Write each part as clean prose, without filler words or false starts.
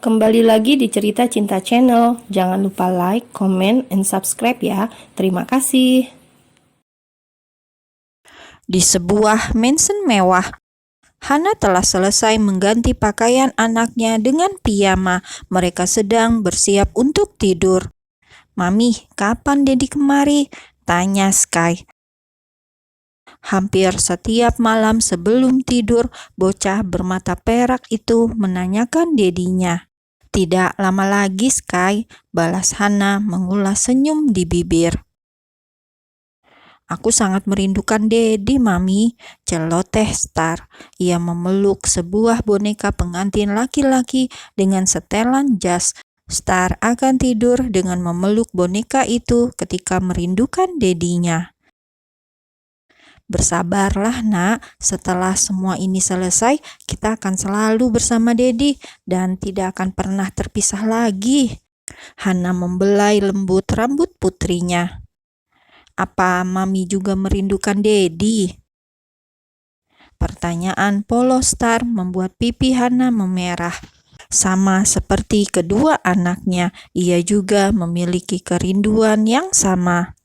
Kembali lagi di Cerita Cinta Channel. Jangan lupa like, comment, and subscribe ya. Terima kasih. Di sebuah mansion mewah, Hana telah selesai mengganti pakaian anaknya dengan piyama. Mereka sedang bersiap untuk tidur. "Mami, kapan Dedi kemari?" tanya Sky. Hampir setiap malam sebelum tidur, bocah bermata perak itu menanyakan dedinya. "Tidak lama lagi, Sky," balas Hana mengulas senyum di bibir. "Aku sangat merindukan Dedi, Mami," celoteh Star. Ia memeluk sebuah boneka pengantin laki-laki dengan setelan jas. Star akan tidur dengan memeluk boneka itu ketika merindukan Dedinya. "Bersabarlah, Nak. Setelah semua ini selesai, kita akan selalu bersama Dedi dan tidak akan pernah terpisah lagi." Hana membelai lembut rambut putrinya. "Apa Mami juga merindukan Dedi?" Pertanyaan polos Star membuat pipi Hana memerah. Sama seperti kedua anaknya, ia juga memiliki kerinduan yang sama.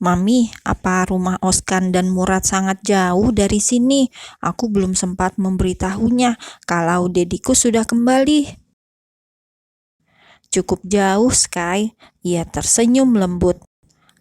"Mami, apa rumah Oskan dan Murad sangat jauh dari sini? Aku belum sempat memberitahunya kalau Dediku sudah kembali." "Cukup jauh, Sky." Ia tersenyum lembut.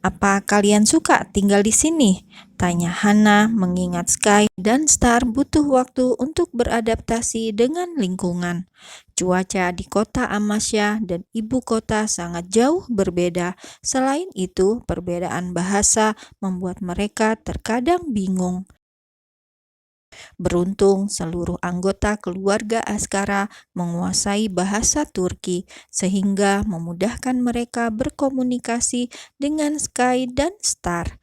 "Apa kalian suka tinggal di sini?" tanya Hana, mengingat Sky dan Star butuh waktu untuk beradaptasi dengan lingkungan. Cuaca di kota Amasya dan ibu kota sangat jauh berbeda. Selain itu, perbedaan bahasa membuat mereka terkadang bingung. Beruntung seluruh anggota keluarga Askara menguasai bahasa Turki, sehingga memudahkan mereka berkomunikasi dengan Sky dan Star.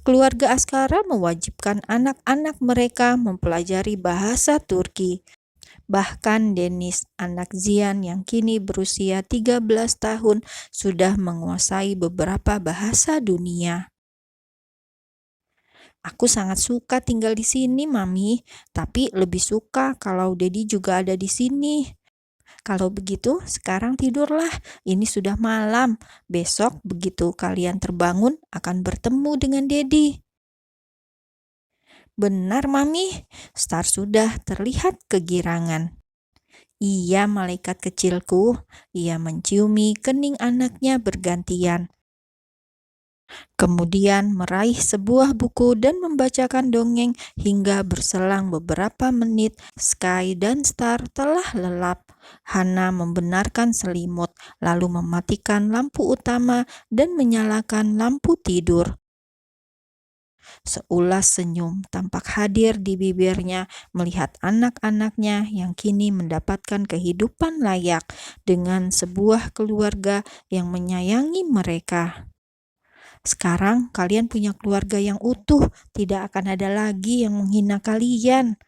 Keluarga Askara mewajibkan anak-anak mereka mempelajari bahasa Turki. Bahkan Deniz, anak Zian yang kini berusia 13 tahun, sudah menguasai beberapa bahasa dunia. "Aku sangat suka tinggal di sini, Mami, tapi lebih suka kalau Dedi juga ada di sini." "Kalau begitu, sekarang tidurlah. Ini sudah malam. Besok begitu kalian terbangun akan bertemu dengan Dedi." "Benar, Mami." Star sudah terlihat kegirangan. "Iya, malaikat kecilku." Ia menciumi kening anaknya bergantian. Kemudian meraih sebuah buku dan membacakan dongeng hingga berselang beberapa menit. Sky dan Star telah lelap. Hana membenarkan selimut, lalu mematikan lampu utama dan menyalakan lampu tidur. Seulas senyum tampak hadir di bibirnya melihat anak-anaknya yang kini mendapatkan kehidupan layak dengan sebuah keluarga yang menyayangi mereka. "Sekarang kalian punya keluarga yang utuh, tidak akan ada lagi yang menghina kalian."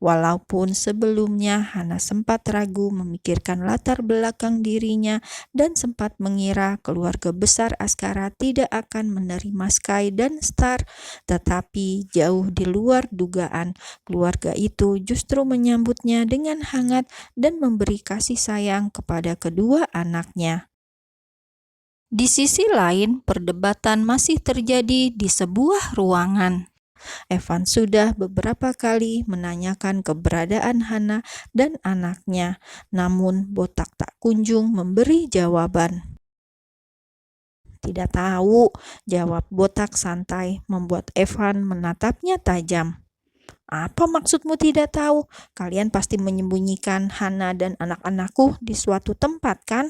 Walaupun sebelumnya Hana sempat ragu memikirkan latar belakang dirinya dan sempat mengira keluarga besar Askara tidak akan menerima Sky dan Star, tetapi jauh di luar dugaan, keluarga itu justru menyambutnya dengan hangat dan memberi kasih sayang kepada kedua anaknya. Di sisi lain, perdebatan masih terjadi di sebuah ruangan. Evan sudah beberapa kali menanyakan keberadaan Hana dan anaknya, namun Botak tak kunjung memberi jawaban. "Tidak tahu," jawab Botak santai, membuat Evan menatapnya tajam. "Apa maksudmu tidak tahu? Kalian pasti menyembunyikan Hana dan anak-anakku di suatu tempat, kan?"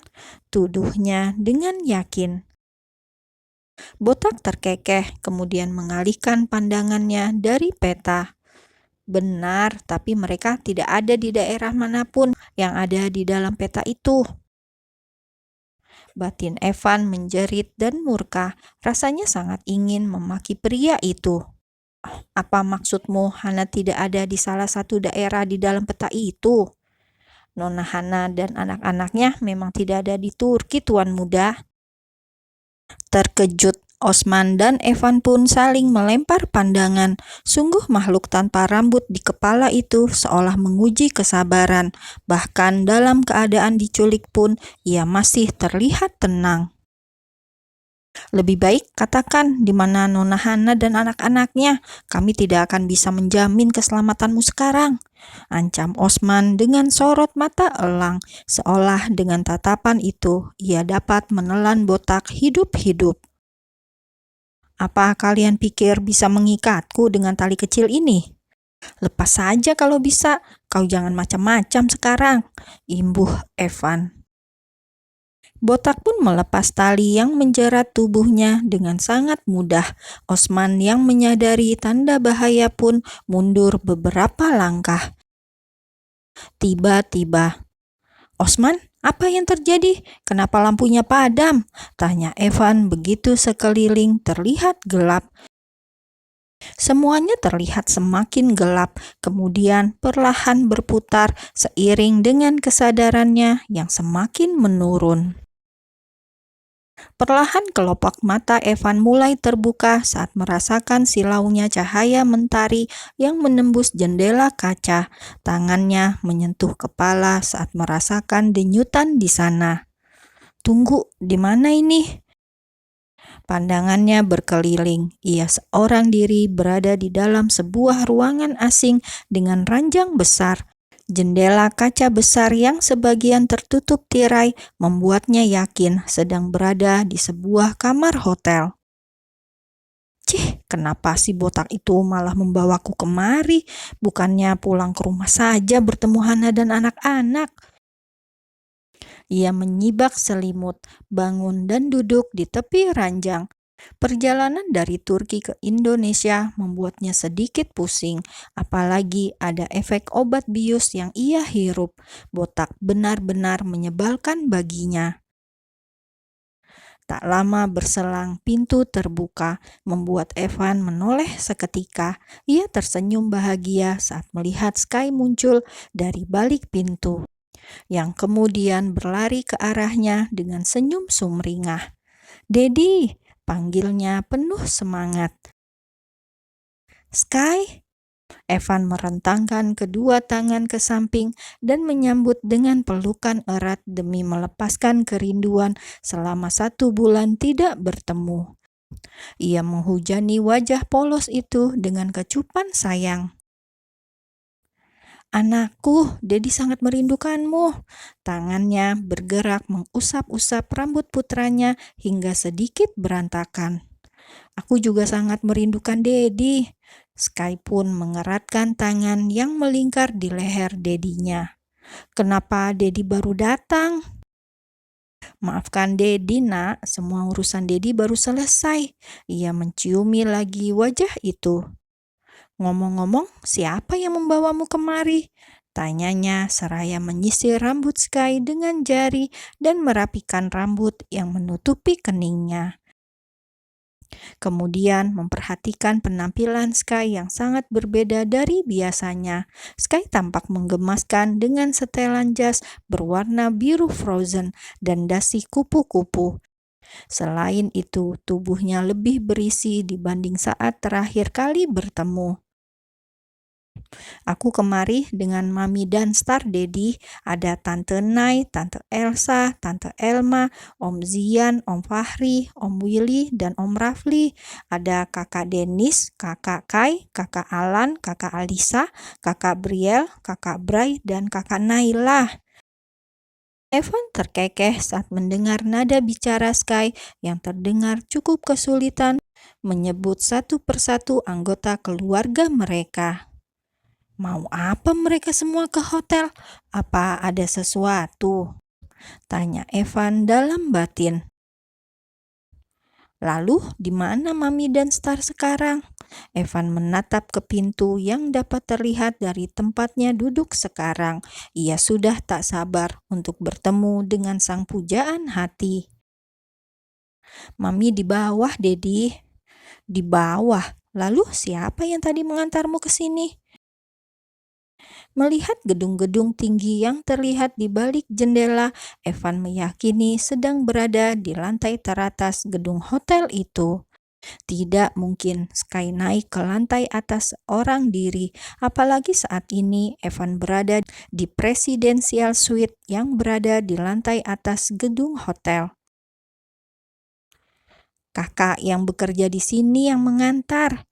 tuduhnya dengan yakin. Botak terkekeh, kemudian mengalihkan pandangannya dari peta. "Benar, tapi mereka tidak ada di daerah manapun yang ada di dalam peta itu." Batin Evan menjerit dan murka. Rasanya sangat ingin memaki pria itu. "Apa maksudmu Hana tidak ada di salah satu daerah di dalam peta itu?" "Nona Hana dan anak-anaknya memang tidak ada di Turki, Tuan Muda." Terkejut, Osman dan Evan pun saling melempar pandangan. Sungguh makhluk tanpa rambut di kepala itu seolah menguji kesabaran. Bahkan dalam keadaan diculik pun ia masih terlihat tenang. Lebih baik katakan di mana Nona Hana dan anak-anaknya. Kami tidak akan bisa menjamin keselamatanmu sekarang, ancam Osman dengan sorot mata elang, seolah dengan tatapan itu ia dapat menelan Botak hidup-hidup. Apa kalian pikir bisa mengikatku dengan tali kecil ini? Lepas saja kalau bisa, kau jangan macam-macam sekarang, imbuh Evan. Botak pun melepas tali yang menjerat tubuhnya dengan sangat mudah. Osman yang menyadari tanda bahaya pun mundur beberapa langkah. Tiba-tiba, "Osman, apa yang terjadi? Kenapa lampunya padam?" tanya Evan begitu sekeliling terlihat gelap. Semuanya terlihat semakin gelap, kemudian perlahan berputar seiring dengan kesadarannya yang semakin menurun. Perlahan kelopak mata Evan mulai terbuka saat merasakan silaunya cahaya mentari yang menembus jendela kaca. Tangannya menyentuh kepala saat merasakan denyutan di sana. "Tunggu, di mana ini?" Pandangannya berkeliling. Ia seorang diri berada di dalam sebuah ruangan asing dengan ranjang besar. Jendela kaca besar yang sebagian tertutup tirai membuatnya yakin sedang berada di sebuah kamar hotel. "Cih, kenapa si Botak itu malah membawaku kemari? Bukannya pulang ke rumah saja bertemu Hana dan anak-anak?" Ia menyibak selimut, bangun dan duduk di tepi ranjang. Perjalanan dari Turki ke Indonesia membuatnya sedikit pusing, apalagi ada efek obat bius yang ia hirup. Botak benar-benar menyebalkan baginya. Tak lama berselang, pintu terbuka, membuat Evan menoleh seketika. Ia tersenyum bahagia saat melihat Sky muncul dari balik pintu, yang kemudian berlari ke arahnya dengan senyum sumringah. "Dedi," panggilnya penuh semangat. "Sky?" Evan merentangkan kedua tangan ke samping dan menyambut dengan pelukan erat demi melepaskan kerinduan selama 1 bulan tidak bertemu. Ia menghujani wajah polos itu dengan kecupan sayang. "Anakku, Dedi sangat merindukanmu." Tangannya bergerak mengusap-usap rambut putranya hingga sedikit berantakan. "Aku juga sangat merindukan Dedi." Sky pun mengeratkan tangan yang melingkar di leher Dedinya. "Kenapa Dedi baru datang?" "Maafkan Dedi, Nak. Semua urusan Dedi baru selesai." Ia menciumi lagi wajah itu. "Ngomong-ngomong, siapa yang membawamu kemari?" tanyanya seraya menyisir rambut Sky dengan jari dan merapikan rambut yang menutupi keningnya. Kemudian memperhatikan penampilan Sky yang sangat berbeda dari biasanya. Sky tampak menggemaskan dengan setelan jas berwarna biru frozen dan dasi kupu-kupu. Selain itu, tubuhnya lebih berisi dibanding saat terakhir kali bertemu. "Aku kemari dengan Mami dan Star Dedi. Ada Tante Nai, Tante Elsa, Tante Elma, Om Zian, Om Fahri, Om Willy, dan Om Rafli. Ada Kakak Denis, Kakak Kai, Kakak Alan, Kakak Alisa, Kakak Briel, Kakak Bray, dan Kakak Naila." Evan terkekeh saat mendengar nada bicara Sky yang terdengar cukup kesulitan menyebut satu persatu anggota keluarga mereka. "Mau apa mereka semua ke hotel? Apa ada sesuatu?" tanya Evan dalam batin. "Lalu di mana Mami dan Star sekarang?" Evan menatap ke pintu yang dapat terlihat dari tempatnya duduk sekarang. Ia sudah tak sabar untuk bertemu dengan sang pujaan hati. "Mami di bawah, Dedi." "Di bawah? Lalu siapa yang tadi mengantarmu ke sini?" Melihat gedung-gedung tinggi yang terlihat di balik jendela, Evan meyakini sedang berada di lantai teratas gedung hotel itu. Tidak mungkin Sky naik ke lantai atas seorang diri, apalagi saat ini Evan berada di Presidential Suite yang berada di lantai atas gedung hotel. Kakak yang bekerja di sini yang mengantar.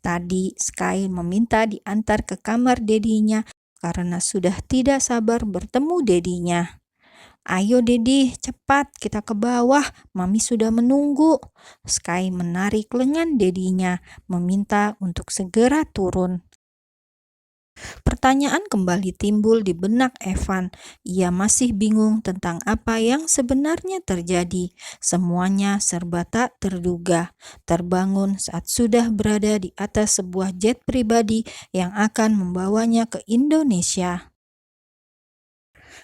Tadi Sky meminta diantar ke kamar dedinya karena sudah tidak sabar bertemu dedinya. "Ayo Dedi, cepat kita ke bawah, Mami sudah menunggu." Sky menarik lengan dedinya, meminta untuk segera turun. Pertanyaan kembali timbul di benak Evan. Ia masih bingung tentang apa yang sebenarnya terjadi. Semuanya serba tak terduga. Terbangun saat sudah berada di atas sebuah jet pribadi yang akan membawanya ke Indonesia.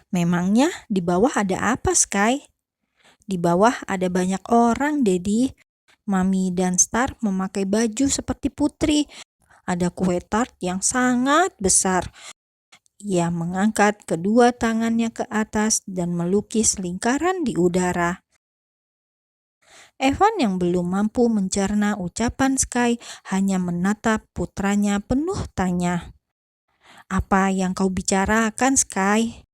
"Memangnya di bawah ada apa, Sky?" "Di bawah ada banyak orang, Dedi. Mami dan Star memakai baju seperti putri. Ada kue tart yang sangat besar." Ia mengangkat kedua tangannya ke atas dan melukis lingkaran di udara. Evan yang belum mampu mencerna ucapan Sky hanya menatap putranya penuh tanya. "Apa yang kau bicarakan, Sky?"